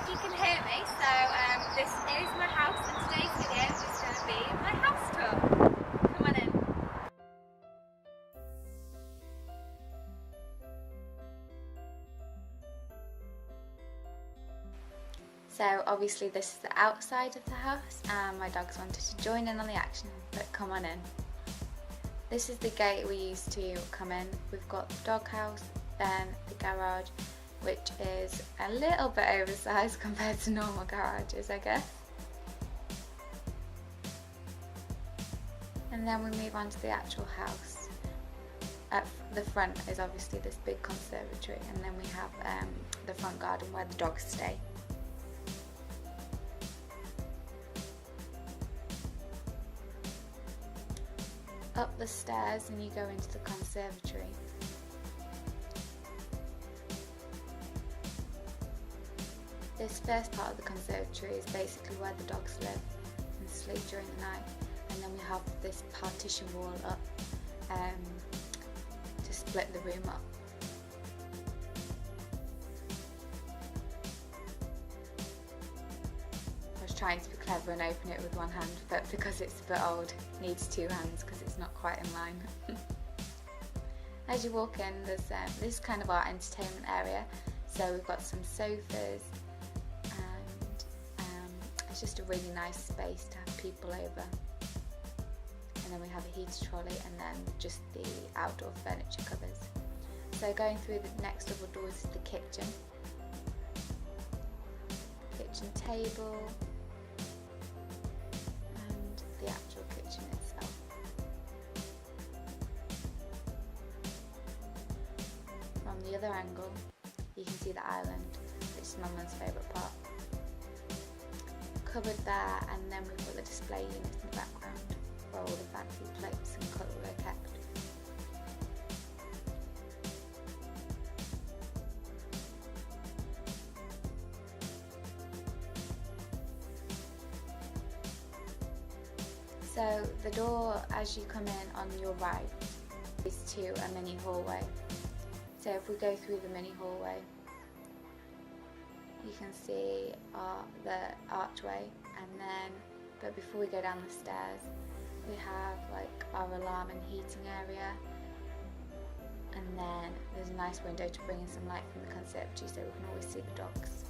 if you can hear me. So this is my house and today's video is going to be my house tour. Come on in. So obviously this is the outside of the house and my dogs wanted to join in on the action, but come on in. This is the gate we used to come in. We've got the doghouse, then the garage, which is a little bit oversized compared to normal garages, I guess. And then we move on to the actual house. At the front is obviously this big conservatory, and then we have the front garden where the dogs stay. Up the stairs and you go into the conservatory. This first part of the conservatory is basically where the dogs live and sleep during the night, and then we have this partition wall up to split the room up. I was trying to be clever and open it with one hand, but because it's a bit old, it needs two hands because it's not quite in line. As you walk in, there's this is kind of our entertainment area. So we've got some sofas, and it's just a really nice space to have people over. And then we have a heater trolley and then just the outdoor furniture covers. So going through the next double doors is the kitchen. Kitchen table and the actual kitchen itself. From the other angle you can see the island, which is my mum's favourite part. Cupboard there, and then we've got the display unit in the background where all the fancy plates and cutlery are kept. So the door as you come in on your right is to a mini hallway. So if we go through the mini hallway, you can see the archway, and then, but before we go down the stairs, we have like our alarm and heating area, and then there's a nice window to bring in some light from the conservatory so we can always see the dogs.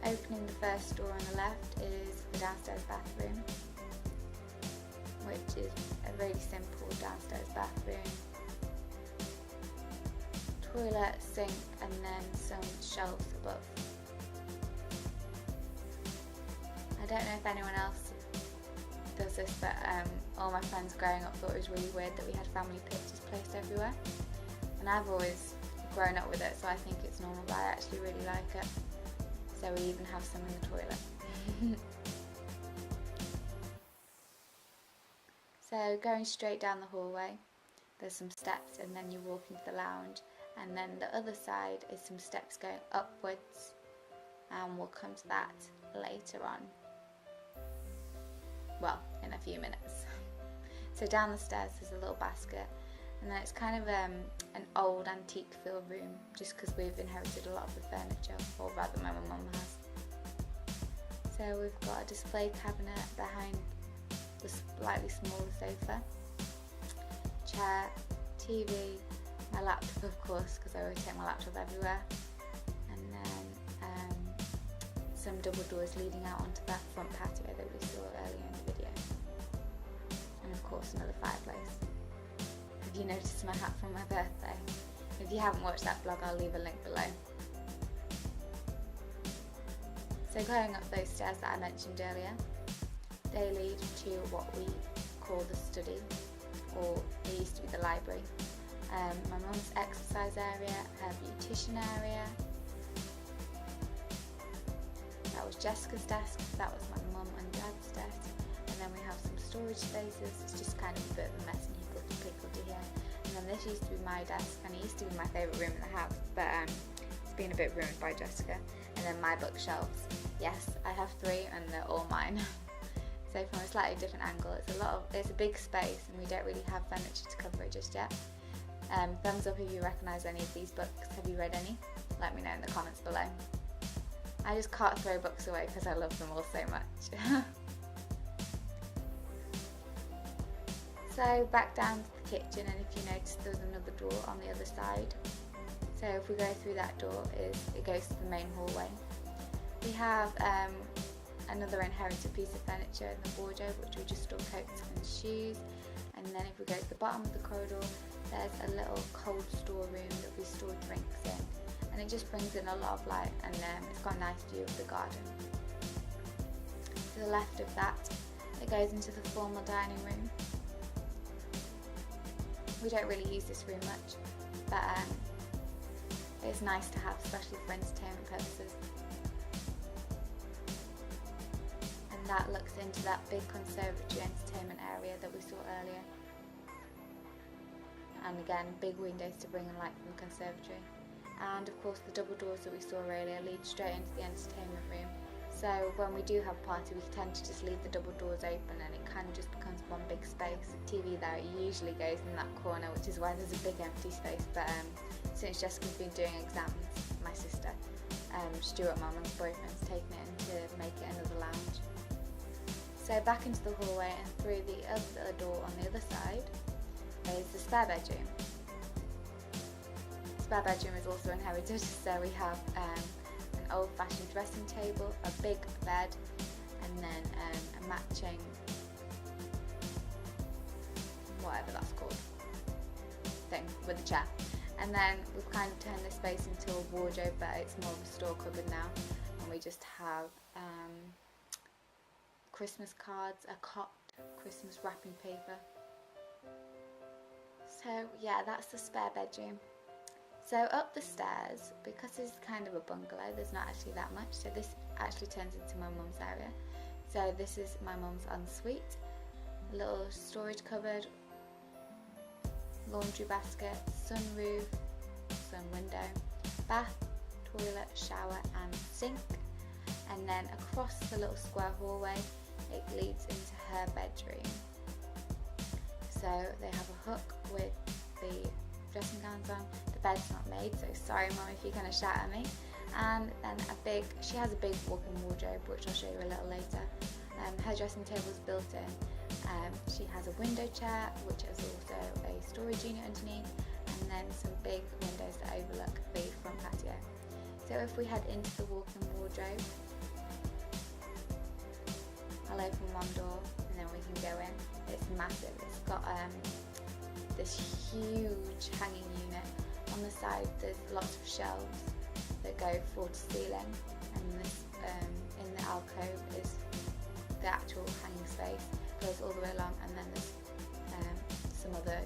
Opening the first door on the left is the downstairs bathroom, which is a really simple downstairs bathroom. Toilet, sink, and then some shelves above. I don't know if anyone else does this, but all my friends growing up thought it was really weird that we had family pictures placed everywhere, and I've always grown up with it, so I think it's normal, but I actually really like it. So we even have some in the toilet. So going straight down the hallway, there's some steps, and then you walk into the lounge, and then the other side is some steps going upwards, and we'll come to that later on. Well, in a few minutes. So down the stairs there's a little basket, and then it's kind of an old antique feel room, just because we've inherited a lot of the furniture, or rather my mum has. So we've got a display cabinet behind the slightly smaller sofa, chair, TV, my laptop of course, because I always take my laptop everywhere, and then some double doors leading out onto that front patio that we saw earlier in the video, and of course another fireplace. Have you noticed my hat from my birthday? If you haven't watched that vlog, I'll leave a link below. So going up those stairs that I mentioned earlier, they lead to what we call the study, or it used to be the library. My mum's exercise area, her beautician area. That was Jessica's desk, that was my mum and dad's desk, and then we have some storage spaces. It's just kind of a bit of a mess and higgledy-piggledy here. And then this used to be my desk, and it used to be my favourite room in the house, but it's been a bit ruined by Jessica. And then my bookshelves. Yes, I have 3 and they're all mine. So from a slightly different angle, it's a big space and we don't really have furniture to cover it just yet. Thumbs up if you recognise any of these books. Have you read any? let me know in the comments below. I just can't throw books away because I love them all so much. So back down to the kitchen, and if you notice there was another door on the other side. So if we go through that door, it goes to the main hallway. We have another inherited piece of furniture in the wardrobe, which we just store coats and shoes. And then if we go to the bottom of the corridor, there's a little cold store room that we store drinks in, and it just brings in a lot of light, and it's got a nice view of the garden. To the left of that, it goes into the formal dining room. We don't really use this room much, but it's nice to have, especially for entertainment purposes. And that looks into that big conservatory entertainment area that we saw earlier. And again, big windows to bring in light from the conservatory. And of course the double doors that we saw earlier lead straight into the entertainment room. So when we do have a party, we tend to just leave the double doors open, and it kind of just becomes one big space. The TV there usually goes in that corner, which is why there's a big empty space. But since Jessica's been doing exams, my sister, Stuart, my mum's boyfriend's taken it in to make it another lounge. So back into the hallway and through the other door on the other side is the spare bedroom. The spare bedroom is also inherited, so we have an old-fashioned dressing table, a big bed, and then a matching, whatever that's called, thing with a chair. And then we've kind of turned this space into a wardrobe, but it's more of a store cupboard now, and we just have Christmas cards, a cot, Christmas wrapping paper. So yeah, that's the spare bedroom. So up the stairs, because this is kind of a bungalow, there's not actually that much, so this actually turns into my mum's area. So this is my mum's ensuite, a little storage cupboard, laundry basket, sunroof, sun window, bath, toilet, shower and sink. And then across the little square hallway, it leads into her bedroom. So they have a hook with the dressing gowns on. The bed's not made, so sorry Mum if you're going to shout at me. And then she has a big walk-in wardrobe, which I'll show you a little later. Her dressing table is built in. She has a window chair, which is also a storage unit underneath, and then some big windows that overlook the front patio. So if we head into the walk-in wardrobe, I'll open one door and then we can go in. It's massive. It's got this huge hanging unit. On the side there's lots of shelves that go floor to ceiling, and this in the alcove is the actual hanging space, goes all the way along, and then there's some other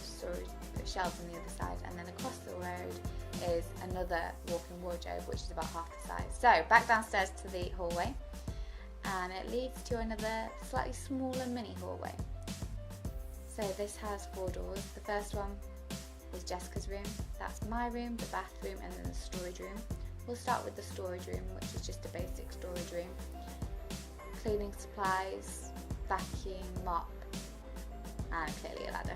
storage shelves on the other side, and then across the road is another walk-in wardrobe which is about half the size. So back downstairs to the hallway, and it leads to another slightly smaller mini hallway. So this has 4 doors. The first one is Jessica's room, that's my room, the bathroom, and then the storage room. We'll start with the storage room, which is just a basic storage room. Cleaning supplies, vacuum, mop, and clearly a ladder.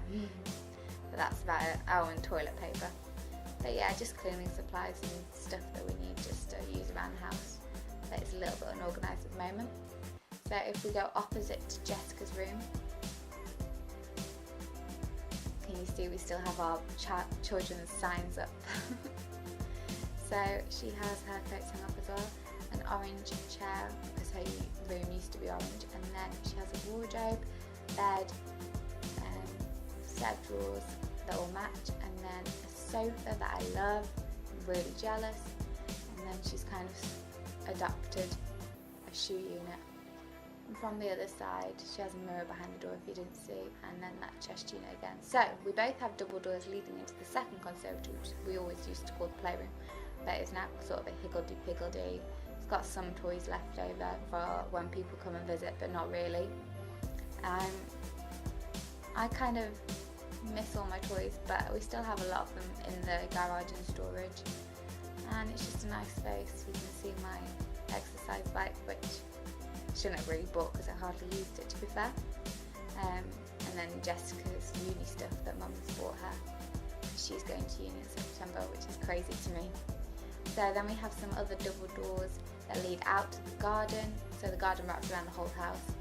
But that's about it. Oh, and toilet paper. But yeah, just cleaning supplies and stuff that we need just to use around the house. But it's a little bit unorganised at the moment. So if we go opposite to Jessica's room, can you see we still have our children's signs up? So she has her coats hung up as well, an orange chair because her room used to be orange, and then she has a wardrobe, bed, set of drawers that all match, and then a sofa that I love, I'm really jealous, and then she's kind of adopted a shoe unit. And from the other side she has a mirror behind the door if you didn't see, and then that chest unit again. So we both have double doors leading into the second conservatory, which we always used to call the playroom, but it's now sort of a higgledy-piggledy. It's got some toys left over for when people come and visit, but not really. I kind of miss all my toys, but we still have a lot of them in the garage and storage, and it's just a nice space. You can see my exercise bike, which I shouldn't have really bought because I hardly used it, to be fair, and then Jessica's uni stuff that Mum's bought her. She's going to uni in September, which is crazy to me. So then we have some other double doors that lead out to the garden. So the garden wraps around the whole house,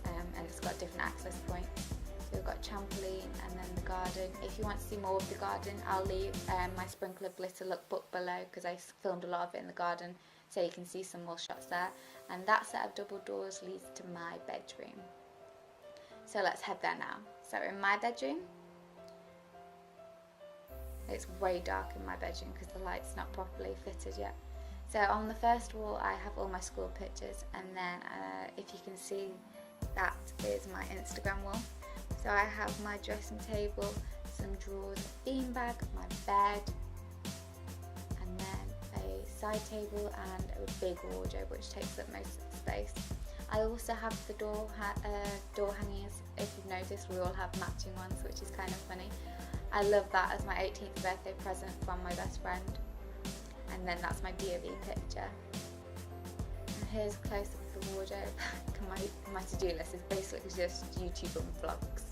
and it's got different access points. So we've got trampoline and then the garden. If you want to see more of the garden, I'll leave my sprinkler glitter lookbook below, because I filmed a lot of it in the garden, so you can see some more shots there. And that set of double doors leads to my bedroom. So let's head there now. So in my bedroom, it's way dark in my bedroom because the light's not properly fitted yet. So on the first wall I have all my school pictures, and then if you can see, that is my Instagram wall. So I have my dressing table, some drawers, a beanbag, my bed, and then a side table and a big wardrobe which takes up most of the space. I also have the door hangers. If you've noticed, we all have matching ones, which is kind of funny. I love that as my 18th birthday present from my best friend. And then that's my DOV picture. And here's a close up of the wardrobe. my to-do list is basically just YouTube and vlogs.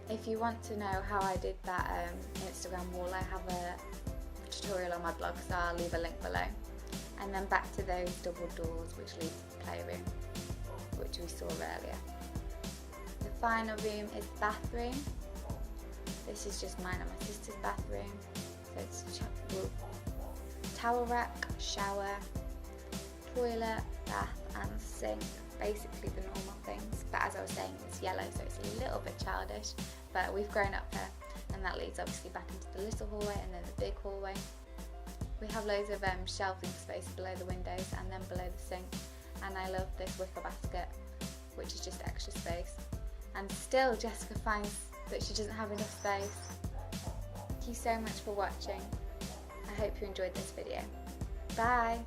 If you want to know how I did that Instagram wall, I have a tutorial on my blog, so I'll leave a link below. And then back to those double doors which lead to the playroom, which we saw earlier. The final room is the bathroom. This is just mine and my sister's bathroom. So it's towel rack, shower, toilet, bath and sink. Basically the normal things, but as I was saying, it's yellow, so it's a little bit childish, but we've grown up here, and that leads obviously back into the little hallway and then the big hallway. We have loads of shelving space below the windows and then below the sink, and I love this wicker basket, which is just extra space. And still Jessica finds that she doesn't have enough space. Thank you so much for watching. I hope you enjoyed this video. Bye!